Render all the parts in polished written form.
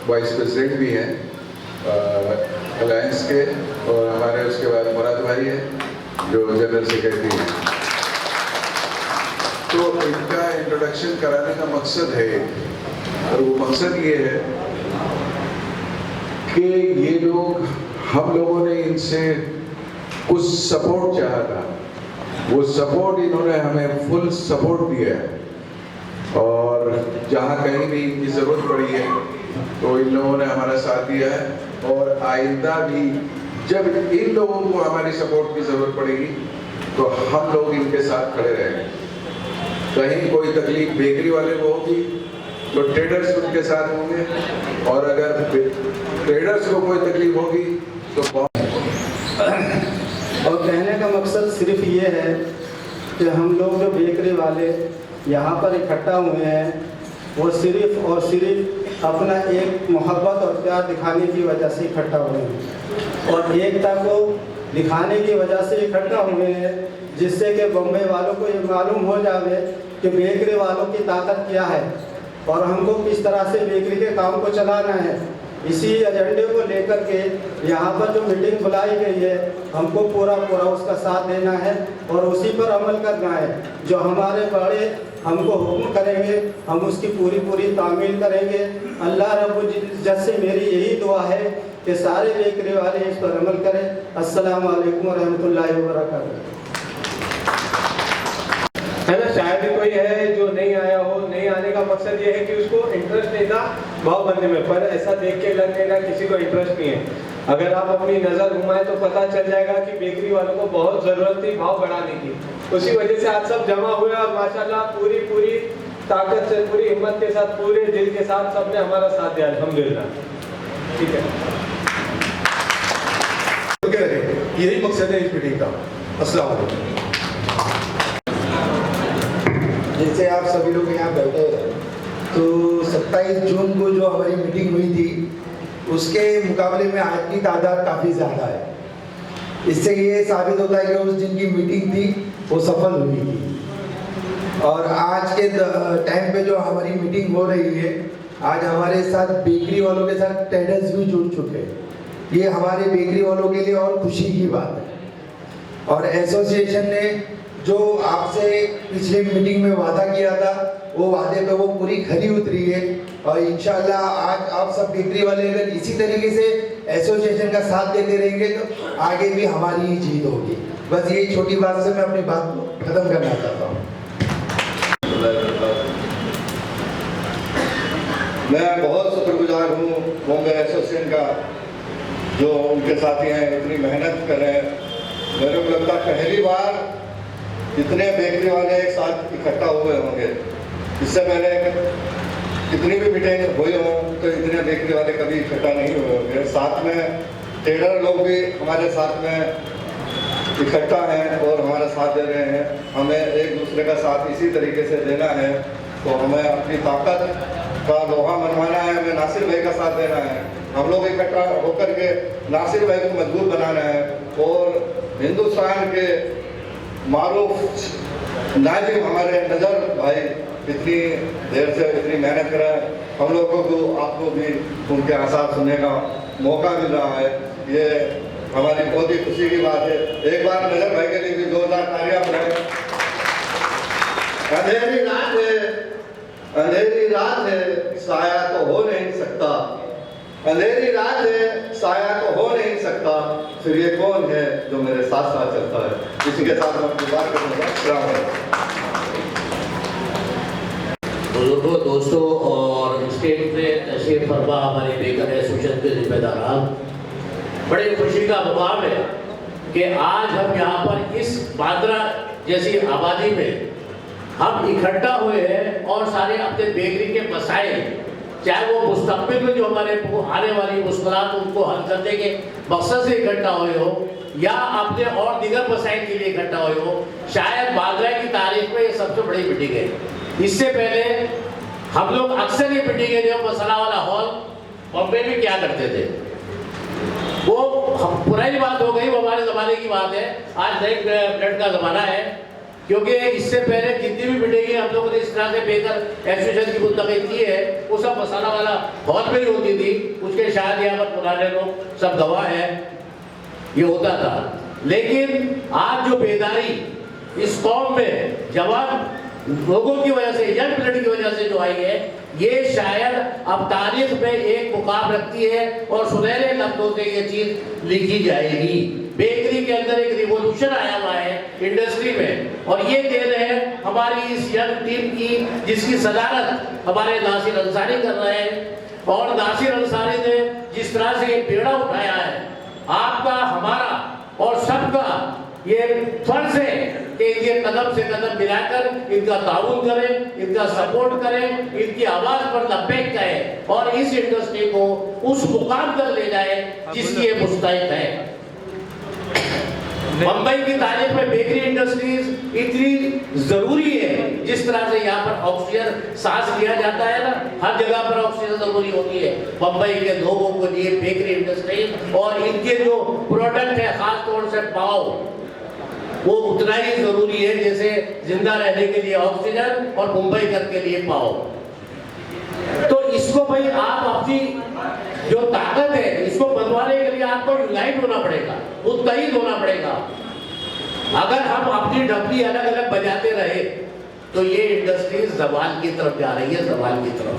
Vice president भी हैं alliance के, और हमारे उसके बाद मुराद भाई है जो जनरल सेक्रेटरी हैं। तो इनका इंट्रोडक्शन कराने का मकसद है, और वो मकसद ये है कि ये लोग, हम लोगों ने इनसे कुछ सपोर्ट चाहा था, वो सपोर्ट इन्होंने हमें फुल सपोर्ट दिया है, और जहाँ कहीं भी इनकी ज़रूरत पड़ी है तो इन लोगों ने हमारा साथ दिया है, और आइंदा भी जब इन लोगों को हमारी सपोर्ट की ज़रूरत पड़ेगी तो हम लोग इनके साथ खड़े रहेंगे। कहीं कोई तकलीफ बेकरी वाले को होगी तो ट्रेडर्स उनके साथ होंगे, और अगर ट्रेडर्स को कोई तकलीफ होगी तो और कहने का मकसद सिर्फ ये है कि हम लोग जो बेकरी वाले यहाँ पर इकट्ठा हुए हैं वो सिर्फ और सिर्फ अपना एक मोहब्बत और प्यार दिखाने की वजह से इकट्ठा हुए हैं, और एकता को दिखाने की वजह से इकट्ठा हुए हैं, जिससे कि बम्बई वालों को ये मालूम हो जाए कि बेकरी वालों की ताकत क्या है और हमको किस तरह से बेकरी के काम को चलाना है। इसी एजेंडे को लेकर के यहाँ पर जो मीटिंग बुलाई गई है, हमको पूरा उसका साथ देना है और उसी पर अमल करना है। जो हमारे बड़े हमको हुक्म करेंगे हम उसकी पूरी तामील करेंगे। अल्लाह रब्बुल इज्जत से मेरी यही दुआ है कि सारे बेकरी वाले इस पर अमल करें। अस्सलामु अलैकुम रहमतुल्लाहि व बरकातहू। है ना, शायद ही कोई है जो नहीं आया हो। नहीं आने का मकसद ये है कि उसको इंटरेस्ट नहीं था भाव बनने में, पर ऐसा देख के लग नहीं रहा किसी को इंटरेस्ट नहीं है। अगर आप अपनी नज़र घुमाएं तो पता चल जाएगा कि बेकरी वालों को बहुत ज़रूरत थी भाव बढ़ाने की। उसी वजह से आज सब जमा हुए और माशाल्लाह पूरी ताकत से, पूरी हिम्मत के साथ, पूरे दिल के साथ सबने हमारा साथ दिया, अल्हम्दुलिल्लाह। ठीक है, यही मकसद है इस मीटिंग का। अस्सलाम वालेकुम। जैसे आप सभी लोग यहाँ बैठे हैं, तो 27 जून को जो हमारी मीटिंग हुई थी उसके मुकाबले में आज की तादाद काफ़ी ज़्यादा है। इससे ये साबित होता है कि उस दिन की मीटिंग थी वो सफल हुई थी। और आज के टाइम पे जो हमारी मीटिंग हो रही है, आज हमारे साथ बेकरी वालों के साथ ट्रेडर्स भी जुड़ चुके हैं। ये हमारे बेकरी वालों के लिए और खुशी की बात है। और एसोसिएशन ने जो आपसे पिछले मीटिंग में वादा किया था वो वादे पे वो पूरी खरी उतरी है, और इंशाल्लाह आज आप सब बेकरी वाले अगर इसी तरीके से एसोसिएशन का साथ देते रहेंगे तो आगे भी हमारी ही जीत होगी। बस यही छोटी बात से मैं अपनी बात को खत्म करना चाहता हूँ। मैं बहुत शुक्रगुजार हूँ बॉम्बे एसोसिएशन का, जो उनके साथी हैं इतनी मेहनत कर रहे हैं। मेरे को लगता है पहली बार इतने बेकरी वाले एक साथ इकट्ठा हुए होंगे। इससे पहले कितनी भी मीटिंग हुई हो तो इतने बेकरी वाले कभी इकट्ठा नहीं हुए होंगे। साथ में ट्रेडर लोग भी हमारे साथ में इकट्ठा हैं और हमारा साथ दे रहे हैं। हमें एक दूसरे का साथ इसी तरीके से देना है, तो हमें अपनी ताकत का लोहा मनवाना है, हमें नासिर भाई का साथ देना है। हम लोग इकट्ठा होकर के नासिर भाई को मजबूत बनाना है, और हिंदुस्तान के मारूफ नाजिम हमारे नज़र भाई इतनी देर से इतनी मेहनत कर रहे हैं। हम लोगों को आपको भी उनके आसार सुनने का मौका मिल रहा है, ये हमारी बहुत ही खुशी की बात है। एक बार नजर भाई के लिए भी जोरदार तालियां बनाएं। अंधेरी रात है, अंधेरी रात है, साया तो हो नहीं सकता। अंधेरी रात है, साया तो हो नहीं सकता, फिर ये कौन है जो मेरे साथ साथ चलता है। इसी के साथ मैं अपनी बात करूँगा। दोस्तों और स्टेट में तशरीफ फरमा हमारे बेकर एसोसिएशन के जिम्मेदारान, बड़ी खुशी का मुकाम है कि आज हम यहाँ पर इस बांद्रा जैसी आबादी में हम इकट्ठा हुए हैं और सारे अपने बेकरी के मसाइल, चाहे वो मुस्तकबिल में जो हमारे आने वाली मुश्किलात उनको हल करने के मकसद से इकट्ठा हुए हो या अपने और दीगर मसाइल के लिए इकट्ठा हुए हो। शायद बांद्रा की तारीख में ये सबसे बड़ी मीटिंग है। इससे पहले हम लोग अक्सर ये मीटिंगें जो मसला वाला हॉल बॉम्बे में क्या करते थे, वो पुरानी बात हो गई, वो हमारे ज़माने की बात है। आज नए ब्लड का ज़माना है, क्योंकि इससे पहले जितनी भी मीटिंगें हम लोगों ने इस तरह से बेकर एसोसिएशन की मुंतकिल की है, वो सब मसाला वाला हॉल में ही होती थी। उसके शायद यहाँ पर पुराने लोग सब गवाह है, ये होता था। लेकिन आज जो बेदारी इस कौम में जवान लोगों की वजह से, यंग पीढ़ी की वजह से जो आई है, ये शायद अब तारीख में एक मुकाम रखती है और सुनहरे लफ्जों से ये चीज लिखी जाएगी। बेकरी के अंदर एक रिवॉल्यूशन आया हुआ है इंडस्ट्री में, और ये देन है हमारी इस यंग टीम की, जिसकी सदारत हमारे नासिर अंसारी कर रहे हैं। और नासिर अंसारी ने जिस तरह से ये बेड़ा उठाया है, आपका, हमारा और सबका ये फर्ज है कि ये कदम से कदम मिलाकर इनका ताउन करें, इनका सपोर्ट करें, इनकी आवाज पर लब्बैक कहें और इस इंडस्ट्री को उस मुकाम तक ले जाए जिसकी ये मुस्तहिक है। मुंबई की तारीख में बेकरी इंडस्ट्रीज इतनी जरूरी है, जिस तरह से यहाँ पर ऑक्सीजन सांस लिया जाता है ना, हर जगह पर ऑक्सीजन जरूरी होती है। मुंबई के लोगों के लिए बेकरी इंडस्ट्री और इनके जो प्रोडक्ट है, खास तौर से पाव, वो उतना ही जरूरी है जैसे जिंदा रहने के लिए ऑक्सीजन और मुंबई कर के लिए पाव। तो इसको भाई आप अपनी जो ताकत है, इसको बनवाने के लिए आपको यूनाइट होना पड़ेगा, मुत्तहिद होना पड़ेगा। अगर हम अपनी डबली अलग अलग बजाते रहे तो ये इंडस्ट्री जवाल की तरफ जा रही है, जवाल की तरफ।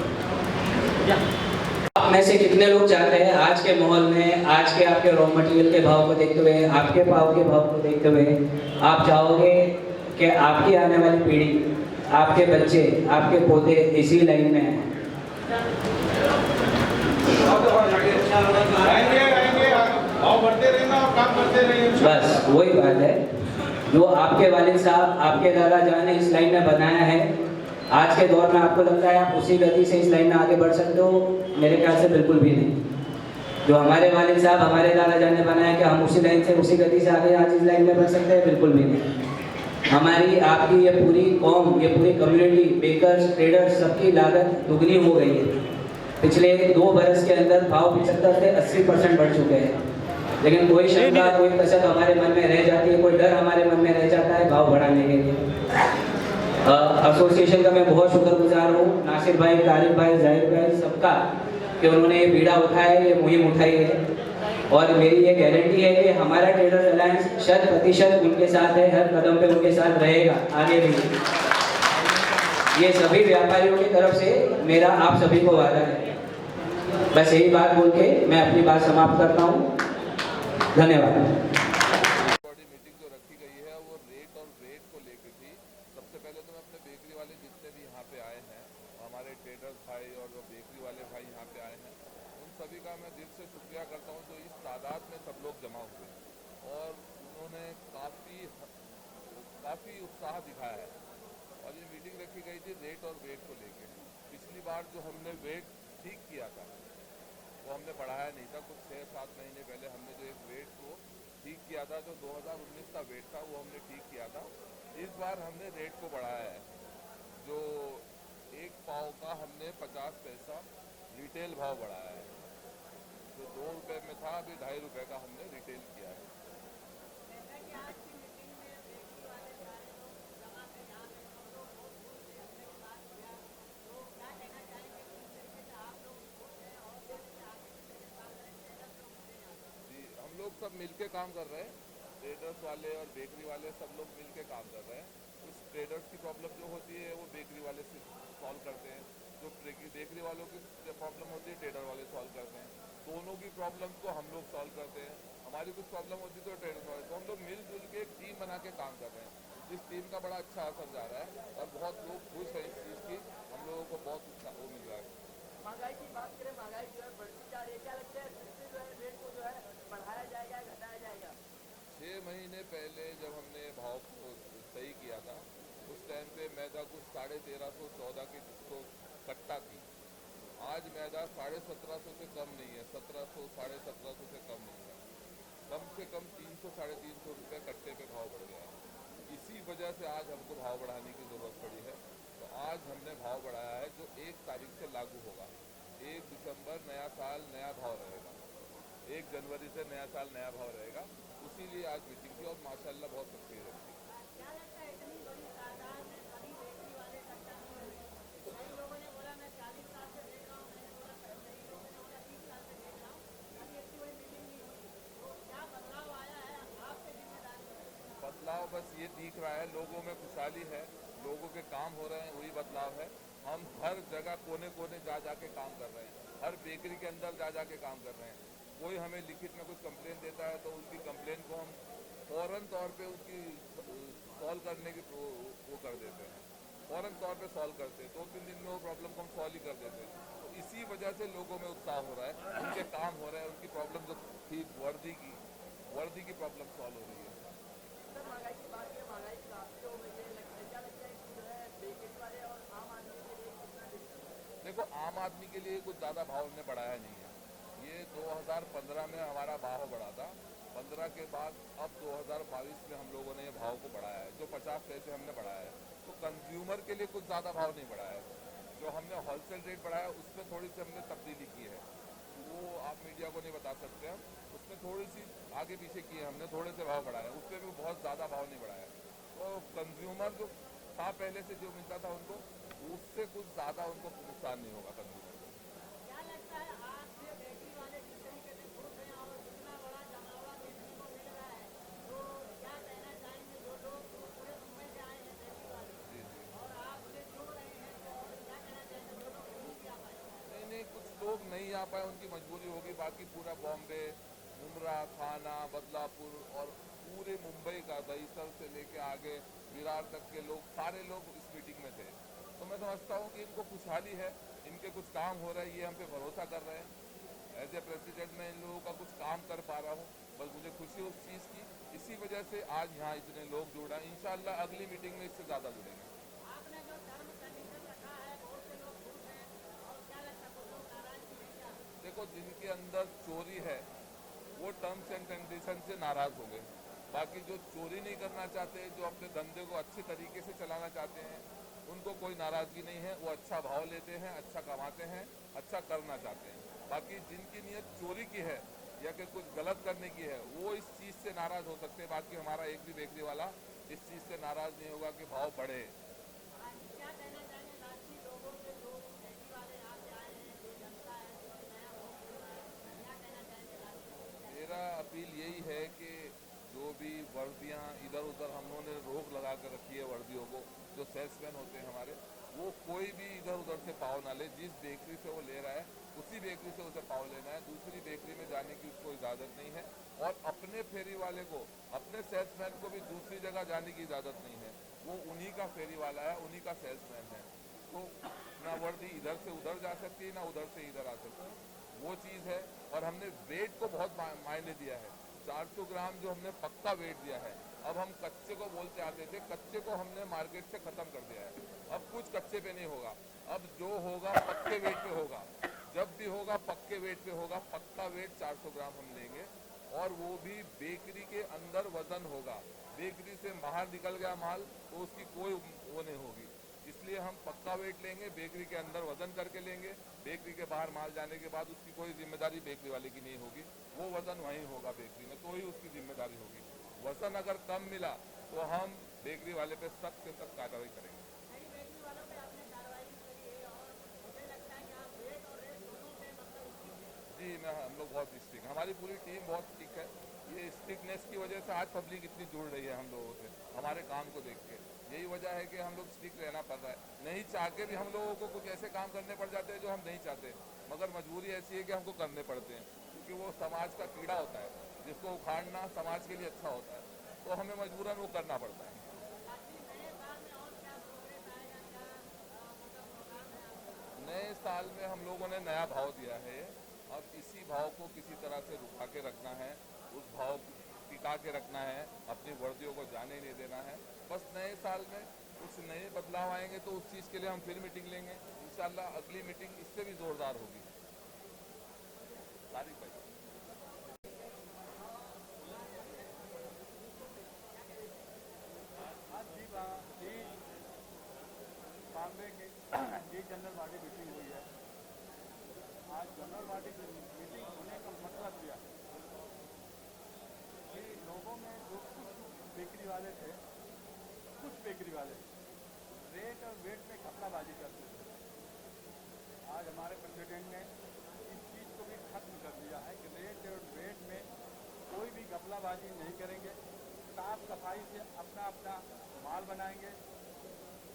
आप में से कितने लोग चाहते हैं आज के माहौल में, आज के आपके रॉ मटेरियल के भाव को देखते हुए, आपके पाव के भाव को देखते हुए, आप चाहोगे कि आपकी आने वाली पीढ़ी, आपके बच्चे, आपके पोते इसी लाइन में हैं? बस वही बात है जो आपके वालिद साहब, आपके दादा जान ने इस लाइन में बनाया है। आज के दौर में आपको लगता है आप उसी गति से इस लाइन में आगे बढ़ सकते हो? मेरे ख्याल से बिल्कुल भी नहीं। जो हमारे वालिद साहब, हमारे दादा जान ने बनाया कि हम उसी लाइन से, उसी गति से आगे आज इस लाइन में बढ़ सकते हैं? बिल्कुल भी नहीं। हमारी, आपकी ये पूरी कौम, ये पूरी कम्युनिटी, बेकर्स, ट्रेडर्स, सबकी लागत दुगनी हो गई है। पिछले 2 बरस के अंदर भाव 75 से 80% बढ़ चुके हैं। लेकिन कोई शंका, कोई कसक हमारे मन में रह जाती है, कोई डर हमारे मन में रह जाता है भाव बढ़ाने के लिए। एसोसिएशन का मैं बहुत शुक्रगुजार हूँ, नासिर भाई, तारिक भाई, जाहिर भाई, सबका, कि उन्होंने ये बीड़ा उठाया है, ये मुहिम उठाई है। और मेरी ये गारंटी है कि हमारा ट्रेडर्स अलायंस 100% उनके साथ है, हर कदम पे उनके साथ रहेगा आगे भी। ये सभी व्यापारियों की तरफ से मेरा आप सभी को वादा है। बस यही बात बोल के मैं अपनी बात समाप्त करता हूँ। धन्यवाद। बड़ी मीटिंग जो रखी गई है वो रेट और वेट को लेकर थी। सबसे पहले तो मैं अपने बेकरी वाले जितने भी यहाँ पे आए हैं, हमारे ट्रेडर्स भाई और जो बेकरी वाले भाई यहाँ पे आए हैं, उन सभी का मैं दिल से शुक्रिया करता हूँ जो इस तादाद में सब लोग जमा हुए और उन्होंने काफ़ी उत्साह दिखाया है। और ये मीटिंग रखी गई थी रेट और वेट को लेकर। पिछली बार जो हमने वेट ठीक किया था वो हमने बढ़ाया नहीं था। कुछ 6-7 महीने पहले हमने जो एक वेट को ठीक किया था, जो 2019 का वेट था, वो हमने ठीक किया था। इस बार हमने रेट को बढ़ाया है। जो एक पाव का हमने 50 पैसा रिटेल भाव बढ़ाया है। जो 2 रुपये में था, अभी 2.5 रुपये का हमने रिटेल किया है। सब मिलके काम कर रहे हैं, ट्रेडर्स वाले और बेकरी वाले सब लोग मिलके काम कर रहे हैं। कुछ ट्रेडर्स की प्रॉब्लम जो होती है वो बेकरी वाले से सॉल्व करते हैं, जो बेकरी वालों की प्रॉब्लम होती है ट्रेडर वाले सॉल्व करते हैं। दोनों की प्रॉब्लम को हम लोग सॉल्व करते हैं। हमारी कुछ प्रॉब्लम होती है तो ट्रेडर्स वाले, तो हम लोग मिलजुल के एक टीम बना के काम कर रहे हैं, जिस टीम का बड़ा अच्छा असर जा रहा है और बहुत लोग खुश हैं इस चीज़ की। हम लोगों को बहुत उत्साह वो मिल रहा है। महंगाई की बात करें, महंगाई जो है बढ़ती जा रही है, क्या लगता है फिर से जो है रेट को जो है बढ़ाया जाएगा, घटाया जाएगा? 6 महीने पहले जब हमने भाव को सही किया था, उस टाइम पे मैदा कुछ 1350-14 की तो कट्टा थी। आज मैदा 1750 से कम नहीं है, 1700, 1750 से कम नहीं है। कम से कम 300-350 रुपये कट्टे पे भाव बढ़ गया है। इसी वजह से आज हमको भाव बढ़ाने की ज़रूरत पड़ी है। तो आज हमने भाव बढ़ाया है, जो 1 तारीख से लागू होगा। 1 दिसंबर नया साल नया भाव रहेगा, 1 जनवरी से नया साल नया भाव रहेगा। इसीलिए आज मीटिंग थी और माशाल्लाह बहुत सक्सेस रही। क्या लगता है इतनी बड़ी तादाद में सभी बेकरी वाले बस ये दिख रहा है, लोगों में खुशहाली है, लोगों के काम हो रहे हैं, वही बदलाव है। हम हर जगह कोने कोने जा जा के काम कर रहे हैं, हर बेकरी के अंदर जा जा के काम कर रहे हैं। कोई हमें लिखित में कुछ कंप्लेन देता है तो उसकी कंप्लेन को हम फ़ौरन तौर पे उसकी सॉल्व करने की वो कर देते हैं, फ़ौरन तौर पे सॉल्व करते हैं। 2-3 दिन में वो प्रॉब्लम को हम सॉल्व ही कर देते हैं। तो इसी वजह से लोगों में उत्साह हो रहा है, उनके काम हो रहे हैं, उनकी प्रॉब्लम जो थी वर्दी की प्रॉब्लम सॉल्व हो रही है। सर महंगाई की बात है, महंगाई काफ़ी हो गई है, क्या लगता है कि जो है बेकरी वाले और आम आदमी के लिए कितना डिफरेंस है? देखो, आम आदमी के लिए कुछ ज़्यादा भाव हमने बढ़ाया नहीं है। ये 2015 में हमारा भाव बढ़ा था, 15 के बाद अब 2022 में हम लोगों ने ये भाव को बढ़ाया है, जो 50 पैसे हमने बढ़ाया है। तो कंज्यूमर के लिए कुछ ज़्यादा भाव नहीं बढ़ाया है। जो हमने होलसेल रेट बढ़ाया उसमें थोड़ी सी हमने तब्दीली की है, वो आप मीडिया को नहीं बता सकते हम, उसमें थोड़ी सी आगे पीछे की है हमने, थोड़े से भाव बढ़ाया, उसमें भी बहुत ज़्यादा भाव नहीं बढ़ाया। तो कंज्यूमर जो था पहले से जो मिलता था उनको, उससे कुछ ज़्यादा उनको नुकसान नहीं होगा कंज्यूमर को। क्या लगता है आज से बेकरी वाले जिस तरीके से खुश हैं और इतना बड़ा जमावड़ा देखने को मिल रहा है, तो क्या कहना चाहेंगे जो लोग पूरे मुंबई से आए हैं बेकरी वाले और आपसे जुड़ रहे हैं, तो क्या कहना चाहेंगे जो लोग नहीं आ पाए? नहीं, कुछ लोग नहीं आ पाए, उनकी मजबूरी होगी। बाकी पूरा बॉम्बे, मुमरा, थाना, बदलापुर और पूरे मुंबई का दहीसर से लेके आगे विरार तक के लोग, सारे लोग इस मीटिंग में थे। तो मैं समझता हूँ कि इनको खुशहाली है, इनके कुछ काम हो रहा है, ये हम पे भरोसा कर रहे हैं। एज ए प्रेसिडेंट मैं इन लोगों का कुछ काम कर पा रहा हूँ, बस मुझे खुशी उस चीज़ की, इसी वजह से आज यहाँ इतने लोग जुड़ रहे हैं। इंशाल्लाह अगली मीटिंग में इससे ज़्यादा जुड़ेंगे। आपने जो टर्म कंडीशन रखा है, बहुत से लोग खुश हैं और क्या लगता है कुछ लोग नाराज भी हैं क्या? देखो, जिनके अंदर चोरी है वो टर्म्स एंड कंडीशन से नाराज़ हो गए। बाकी जो चोरी नहीं करना चाहते, जो अपने धंधे को अच्छे तरीके से चलाना चाहते हैं, उनको कोई नाराज़गी नहीं है। वो अच्छा भाव लेते हैं, अच्छा कमाते हैं, अच्छा करना चाहते हैं। बाकी जिनकी नीयत चोरी की है या कि कुछ गलत करने की है, वो इस चीज़ से नाराज़ हो सकते हैं। बाकी हमारा एक भी बेकरी वाला इस चीज़ से नाराज़ नहीं होगा कि भाव बढ़े। क्या कहना चाहेंगे लाठी लोगों से, जो बेकरी वाले यहाँ से आए हैं, जो जनता है, जो नया भोग मिल रहा है, क्या कहना चाहेंगे लाठी? मेरा अपील यही है कि जो भी वर्दियाँ इधर उधर हम लोगों ने रोक लगा कर रखी है वर्दियों को, जो सेल्समैन होते हैं हमारे, वो कोई भी इधर उधर से पाव ना ले। जिस बेकरी से वो ले रहा है उसी बेकरी से उसे पाव लेना है, दूसरी बेकरी में जाने की उसको इजाज़त नहीं है। और अपने फेरी वाले को, अपने सेल्समैन को भी दूसरी जगह जाने की इजाज़त नहीं है। वो उन्हीं का फेरी वाला है, उन्हीं का सेल्समैन है। तो ना वर्दी इधर से उधर जा सकती है, ना उधर से इधर आ सकती है, वो चीज़ है। और हमने वेट को बहुत मायने दिया है। 400 ग्राम जो हमने पक्का वेट दिया है। अब हम कच्चे को बोलते आते थे, कच्चे को हमने मार्केट से ख़त्म कर दिया है। अब कुछ कच्चे पे नहीं होगा, अब जो होगा पक्के वेट पे होगा। जब भी होगा पक्के वेट पे होगा। पक्का वेट 400 ग्राम हम लेंगे और वो भी बेकरी के अंदर वज़न होगा। बेकरी से बाहर निकल गया माल तो उसकी कोई वो नहीं होगी। इसलिए हम पक्का वेट लेंगे, बेकरी के अंदर वज़न करके लेंगे। बेकरी के बाहर माल जाने के बाद उसकी कोई जिम्मेदारी बेकरी वाले की नहीं होगी। वो वज़न वहीं होगा बेकरी में, तो ही उसकी जिम्मेदारी होगी। वज़न अगर कम मिला तो हम बेकरी वाले पे सख्त से सख्त कार्रवाई करेंगे। नई बेकरी वालों पे आपने कार्रवाई करी है और मुझे लगता है कि आप वेट और रेट दोनों पे मतलब जी, हम लोग बहुत स्ट्रिक्ट, हमारी पूरी टीम बहुत स्ट्रिक्ट है। ये स्ट्रिक्टनेस की वजह से आज पब्लिक इतनी जुड़ रही है हम लोगों से, हमारे काम को देख के। यही वजह है कि हम लोग स्ट्रिक्ट रहना पड़ रहा है। नहीं चाह के भी हम लोगों को कुछ ऐसे काम करने पड़ जाते हैं जो हम नहीं चाहते, मगर मजबूरी ऐसी है कि हमको करने पड़ते हैं, क्योंकि वो समाज का कीड़ा होता है, जिसको उखाड़ना समाज के लिए अच्छा होता है, तो हमें मजबूरन वो करना पड़ता है। नए साल में हम लोगों ने नया भाव दिया है। अब इसी भाव को किसी तरह से रुका के रखना है, उस भाव टिका के रखना है, अपनी वर्दियों को जाने नहीं देना है। बस नए साल में कुछ नए बदलाव आएंगे तो उस चीज़ के लिए हम फिर मीटिंग लेंगे। इंशाल्लाह अगली मीटिंग इससे भी ज़ोरदार होगी। तारीख भाई बॉम्बे की जी जनरल बॉडी मीटिंग हुई है। आज जनरल बॉडी मीटिंग होने का मतलब यह है कि लोगों में जो कुछ बेकरी वाले थे, कुछ बेकरी वाले रेट और वेट में घपलाबाजी करते थे। आज हमारे प्रेसिडेंट ने इस चीज़ को भी खत्म कर दिया है कि रेट और वेट में कोई भी घपलाबाजी नहीं करेंगे। साफ सफाई से अपना अपना माल बनाएंगे।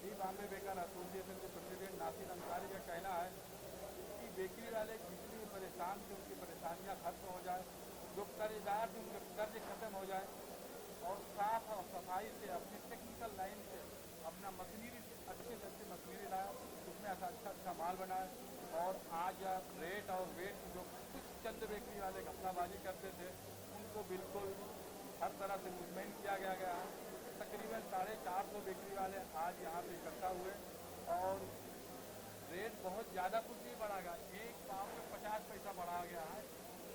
दी बॉम्बे बेकर एसोसिएशन के प्रेसिडेंट नासिर अंसारी का कहना है कि बेकरी वाले जितनी भी परेशान थे उनकी परेशानियां खत्म हो जाए, जो कर्जदार थे उनके कर्ज खत्म हो जाए और साफ और सफाई से अपनी टेक्निकल लाइन से अपना मशीनरी से अच्छे से अच्छी मशीनरी लाए, उसमें अच्छा माल बनाए। और आज रेट और वेट जो कुछ चंद बेकरी वाले घपलाबाजी करते थे उनको बिल्कुल हर तरह से मुतमईन किया गया है। तकरीबन 450 बेकरी वाले आज यहाँ पे इकट्ठा हुए और रेट बहुत ज़्यादा कुछ नहीं बढ़ागा, एक पाव में 50 पैसा बढ़ा गया है।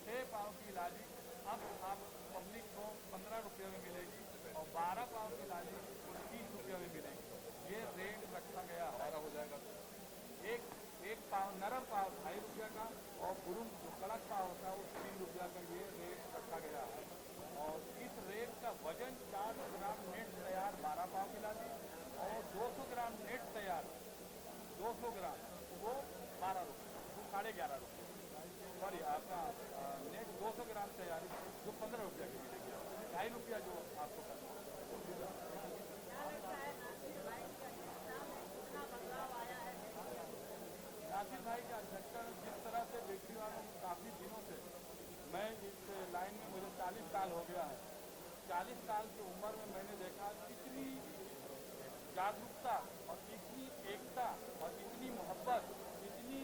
6 पाव की लाली अब आप पब्लिक को 15 रुपये में मिलेगी और 12 पाव की लाली 30 रुपये में मिलेगी। ये रेट रखा गया हमारा हो जाएगा। एक पाव नरम पाव 2.5 रुपये का और गुरुम जो कड़क पाव होता है वो 3 रुपये का ये रेट रखा गया है। और इस रेट का वजन 400 ग्राम नेट तैयार 12 पाव की लाली और 200 ग्राम नेट तैयार 200 ग्राम वो 12 रुपये, वो 11.5 रुपये, सॉरी आपका नेट 200 ग्राम तैयारी जो 15 रुपये की मिलेगी, 2.5 रुपया जो आपको करना नासिर भाई की अध्यक्षता में जिस तरह से बेकरी वालों को काफ़ी दिनों से, मैं इस लाइन में मुझे 40 साल हो गया है, 40 साल की उम्र में मैंने देखा कितनी जागरूकता और इतनी एकता और इतनी मोहब्बत, इतनी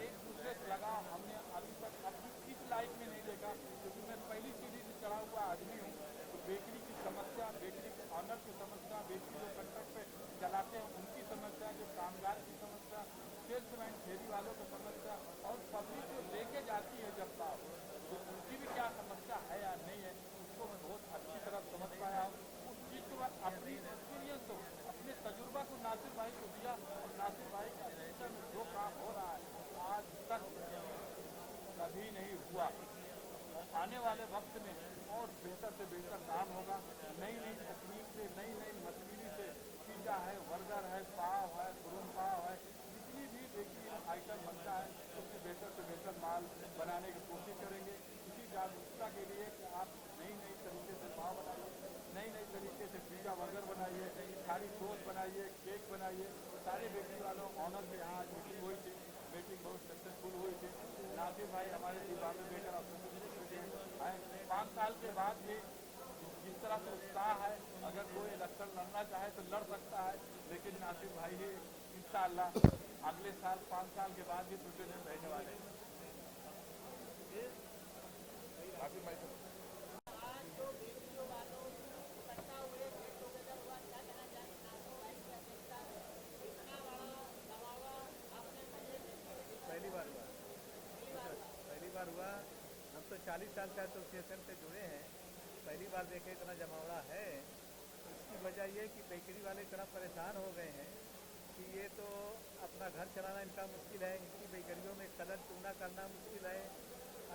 एक दूसरे से लगाव हमने अभी तक अपनी इस लाइफ में नहीं देखा। क्योंकि मैं पहली पीढ़ी से चढ़ा हुआ आदमी हूँ, तो बेकरी की समस्या, बेकरी के ऑनर की समस्या, बेकरी जो कंट्रैक्ट पे चलाते हैं उनकी समस्या, जो कामगार की समस्या, सेल्समैन फेरी वालों की समस्या और पब्लिक जो लेके जाती है जब साहब तो उनकी भी क्या समस्या है या नहीं है उसको मैं बहुत अच्छी तरह समझ पाया हूँ। उस चीज़ के बाद अपनी एक्सपीरियंस को, अपने तजुर्बा को नासिर भाई को दिया और नासिर भाई के अध्यक्षता में जो काम हो रहा है आज तक कभी नहीं हुआ और आने वाले वक्त में और बेहतर से बेहतर काम होगा। नई नई तकनीक से, नई नई मशीनरी से पिज़्ज़ा है, बर्गर है, पाव है, गुरुम पाव है, जितनी भी बेकरी आइटम बनता है उसमें बेहतर से बेहतर माल बनाने की कोशिश करेंगे। इसी जागरूकता के लिए कि आप नई नई तरीके से पाव बनाइए, नई नई तरीके से पिज़्ज़ा बर्गर बनाइए, सारी सॉस बनाइए, केक बनाइए। सारे बेकरी वालों ऑनर के यहाँ मीटिंग हुई थी, मीटिंग बहुत सक्सेसफुल हुई थी। नासिर भाई हमारे दी बॉम्बे बेकर एसोसिएशन आए 5 साल के बाद भी जिस तरह से उत्साह है, अगर कोई इलेक्शन लड़ना चाहे तो लड़ सकता है, लेकिन नासिर भाई ही इंशाअल्लाह अगले साल 5 साल के बाद भी प्रेसिडेंट रहने वाले हैं। नासिर भाई आज जो बेकरियों वालों इकट्ठा हुए गेट टुगेदर हुआ, क्या कहना चाहेंगे नासिर भाई की अध्यक्षता में इतना बड़ा दबावा आपने पहली बार हुआ। हम तो 40 साल से एसोसिएशन से जुड़े हैं, पहली बार देखे इतना जमावड़ा है। इसकी वजह ये कि बेकरी वाले इतना परेशान हो गए हैं कि ये तो अपना घर चलाना इनका मुश्किल है, इनकी बेकरियों में कलर चूना करना मुश्किल है।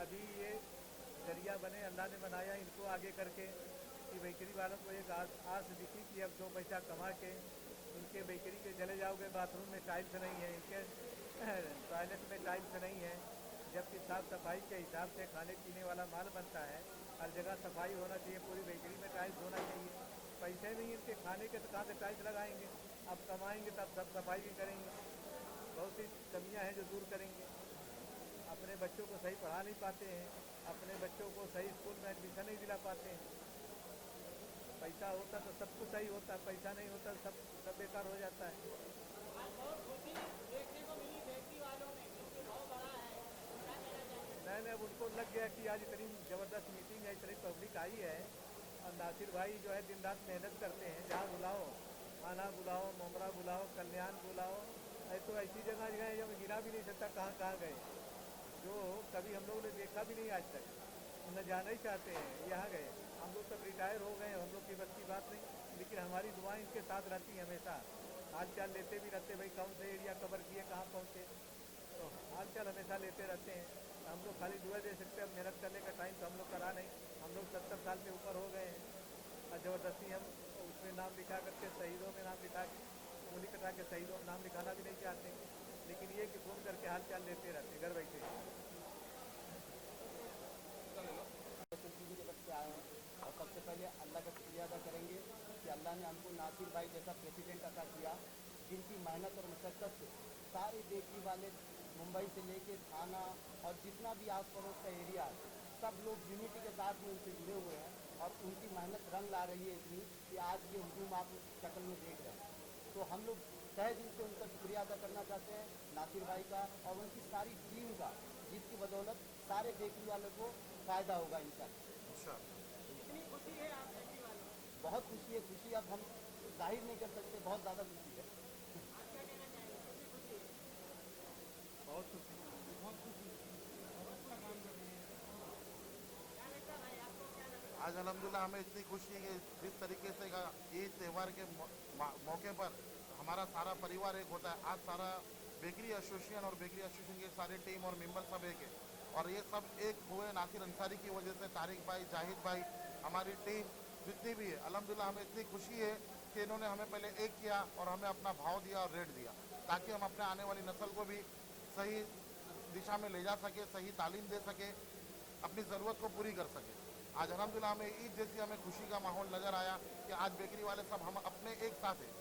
अभी ये जरिया बने, अल्लाह ने बनाया इनको आगे करके कि बेकरी वालों को एक आस दिखी कि अब 2 पैसा कमा के इनके बेकरी के चले जाओगे, बाथरूम में टाइल्स नहीं है, इनके टॉयलेट में टाइल्स नहीं है, जबकि साफ सफाई के हिसाब से खाने पीने वाला माल बनता है, हर जगह सफाई होना चाहिए, पूरी बेकरी में टाइल्स होना चाहिए। पैसे नहीं इनके खाने के तो कहाँ से टाइल्स लगाएंगे, अब कमाएंगे तब सब सफाई भी करेंगे। बहुत सी कमियां हैं जो दूर करेंगे। अपने बच्चों को सही पढ़ा नहीं पाते हैं, अपने बच्चों को सही स्कूल में एडमिशन नहीं दिला पाते हैं। पैसा होता तो सब कुछ सही होता, पैसा नहीं होता सब बेकार हो जाता है। आज बहुत खुशी देखने को मिली बेकरी वालों में क्योंकि बहुत बड़ा है, क्या कहना चाहेंगे? नहीं उनको लग गया कि आज इतनी ज़बरदस्त मीटिंग है, इतनी पब्लिक आई है और नासिर भाई जो है दिन रात मेहनत करते हैं, जहाँ बुलाओ, खाना बुलाओ, मुमरा बुलाओ, कल्याण बुलाओ, तो ऐसी जगह गए जो गिरा भी नहीं सकता कहाँ कहाँ गए, जो कभी हम लोग ने देखा भी नहीं आज तक, न जाना ही चाहते हैं, यहाँ गए। हम लोग सब रिटायर हो गए, हम लोग की बस की बात नहीं, लेकिन हमारी दुआएं इनके साथ रहती हैं हमेशा। हाल चाल लेते भी रहते, भाई कौन से एरिया कवर किए, कहाँ पहुँचे, तो हाल चाल हमेशा लेते रहते हैं। हम लोग खाली दुआ दे सकते हैं, अब मेहनत करने का टाइम तो हम लोग करा नहीं, हम लोग 70 साल के ऊपर हो गए हैं और ज़बरदस्ती हम उसमें नाम लिखा करके, शहीदों में नाम लिखा के, उंगली कटा के शहीदों में नाम लिखाना भी नहीं चाहते, लेकिन ये कि फ़ोन करके हाल चाल लेते रहते घर बैठे। सबसे पहले अल्लाह का शुक्रिया अदा करेंगे कि अल्लाह ने हमको नासिर भाई जैसा प्रेसिडेंट अता किया, जिनकी मेहनत और मशक्क़त से सारे बेकरी वाले मुंबई से लेके थाना और जितना भी आस पड़ोस का एरिया है, सब लोग यूनिटी के साथ में उनसे जुड़े हुए हैं और उनकी मेहनत रंग ला रही है इतनी कि आज ये हुजूम आप शक्ल में देख रहे हैं। तो हम लोग तहे दिल से उनका शुक्रिया अदा करना चाहते हैं नासिर भाई का और उनकी सारी टीम का, जिसकी बदौलत सारे बेकरी वालों को फ़ायदा होगा इंशाल्लाह। कितनी खुशी है आप बेकरी वालों को? बहुत खुशी है, खुशी अब हम जाहिर नहीं कर सकते, बहुत ज़्यादा खुशी है। आप क्या कहना चाहेंगे? कितनी खुशी है? बहुत खुशी, बहुत खुशी, बहुत अच्छा काम कर रहे हैं। क्या लगता है भाई आपको, क्या लगता है? आज अल्हम्दुलिल्लाह हमें इतनी खुशी है कि जिस तरीके से का ईद त्यौहार के मौके पर हमारा सारा परिवार एक होता है। आज सारा बेकरी एसोसिएशन और बेकरी एसोसिएशन के सारे टीम और मेंबर सब एक है और ये सब एक हुए नासिर अंसारी की वजह से। तारिक भाई, जाहिद भाई, हमारी टीम जितनी भी है, अल्हम्दुलिल्लाह हमें इतनी खुशी है कि इन्होंने हमें पहले एक किया और हमें अपना भाव दिया और रेट दिया, ताकि हम अपने आने वाली नस्ल को भी सही दिशा में ले जा सके, सही तालीम दे सके, अपनी ज़रूरत को पूरी कर सके। आज अल्हम्दुलिल्लाह हमें ईद जैसी हमें खुशी का माहौल नज़र आया कि आज बेकरी वाले सब हम अपने एक साथ हैं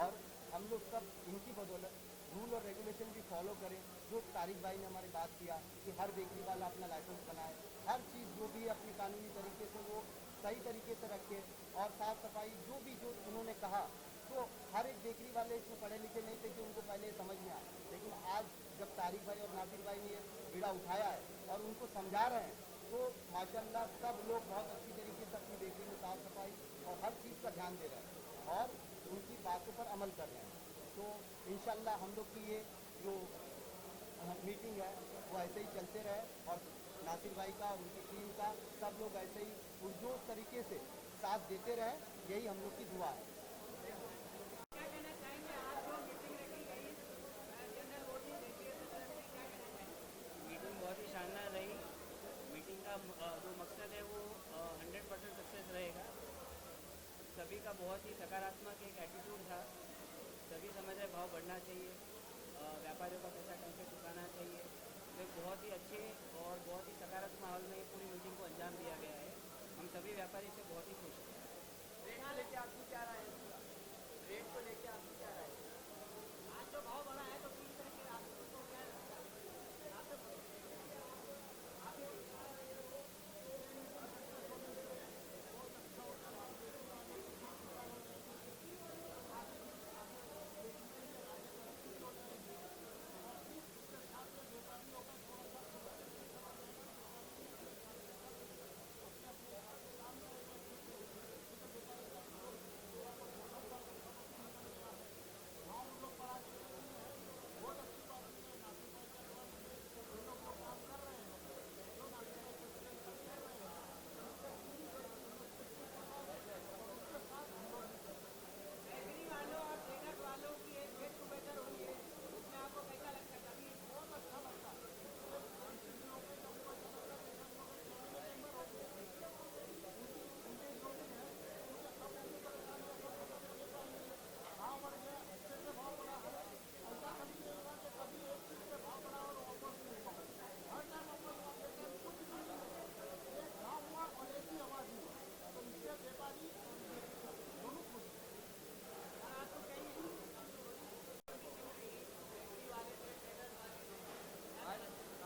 और हम लोग सब इनकी बदौलत रूल और रेगुलेशन भी फॉलो करें। जो तारिक भाई ने हमारी बात किया कि हर बेकरी वाला अपना लाइसेंस बनाए, हर चीज़ जो भी अपनी कानूनी तरीके से वो सही तरीके से रखे और साफ़ सफाई जो उन्होंने कहा, तो हर एक बेकरी वाले इसमें पढ़े लिखे नहीं थे कि उनको पहले समझ में आए, लेकिन आज जब तारिक भाई और नासिर भाई ने ये बीड़ा उठाया है और उनको समझा रहे हैं, तो माशाल्लाह सब लोग बहुत अच्छी तरीके से अपनी बेकरी में साफ़ सफाई और हर चीज़ का ध्यान दे रहे हैं और उनकी बातों पर अमल कर रहे हैं। तो इंशाल्लाह हम लोग की ये जो मीटिंग है वो ऐसे ही चलते रहे और नासिर भाई का और उनकी टीम का सब लोग ऐसे ही पुरजोर तरीके से साथ देते रहे, यही हम लोग की दुआ है। क्या कहना चाहेंगे? आज जो मीटिंग रखी गई जनरल बॉडी बेकरी एसोसिएशन में, क्या कहना चाहेंगे? मीटिंग बहुत ही शानदार रही। मीटिंग का जो मकसद है वो 100% सक्सेस रहेगा। सभी का बहुत ही सकारात्मक एक एटीट्यूड था। सभी समझ रहे भाव बढ़ना चाहिए, व्यापारियों का पैसा ढंग से चुकाना चाहिए। तो एक बहुत ही अच्छे और बहुत ही सकारात्मक माहौल में पूरी मीटिंग को अंजाम दिया गया है। हम सभी व्यापारी से बहुत ही खुश हैं। रेट को लेके आपकी क्या राय है? रेट को लेके आपकी क्या राय है? आज जो भाव बढ़ा है तो किस तरह के आपको क्या लगता है? बेकरी वालों और ट्रेडर्स वालों की एक गेट टुगेदर हुई है, उसमें आपको कैसा लगता है? कभी बहुत अच्छा लगता है।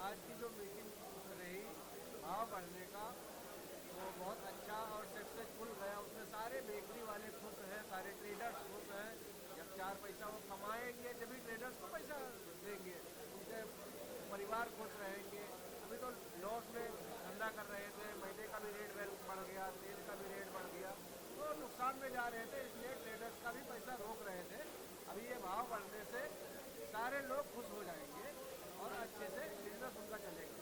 आज की जो मीटिंग रही भाव बढ़ने का, वो बहुत अच्छा और सक्सेसफुल गया। उसमें सारे बेकरी वाले खुश हैं, सारे ट्रेडर्स खुश हैं। जब 4 पैसा वो कमाएंगे तभी ट्रेडर्स को पैसा देंगे, उनके परिवार खुश रहेंगे। अभी तो लॉस में धंधा कर रहे थे, मैदे का भी रेट बढ़ गया, तेल का भी रेट बढ़ गया, तो नुकसान में जा रहे थे, इसलिए ट्रेडर्स का भी पैसा रोक रहे थे। अभी ये भाव बढ़ने से सारे लोग खुश हो जाएंगे और अच्छे से बिजनेस उनका चलेगा।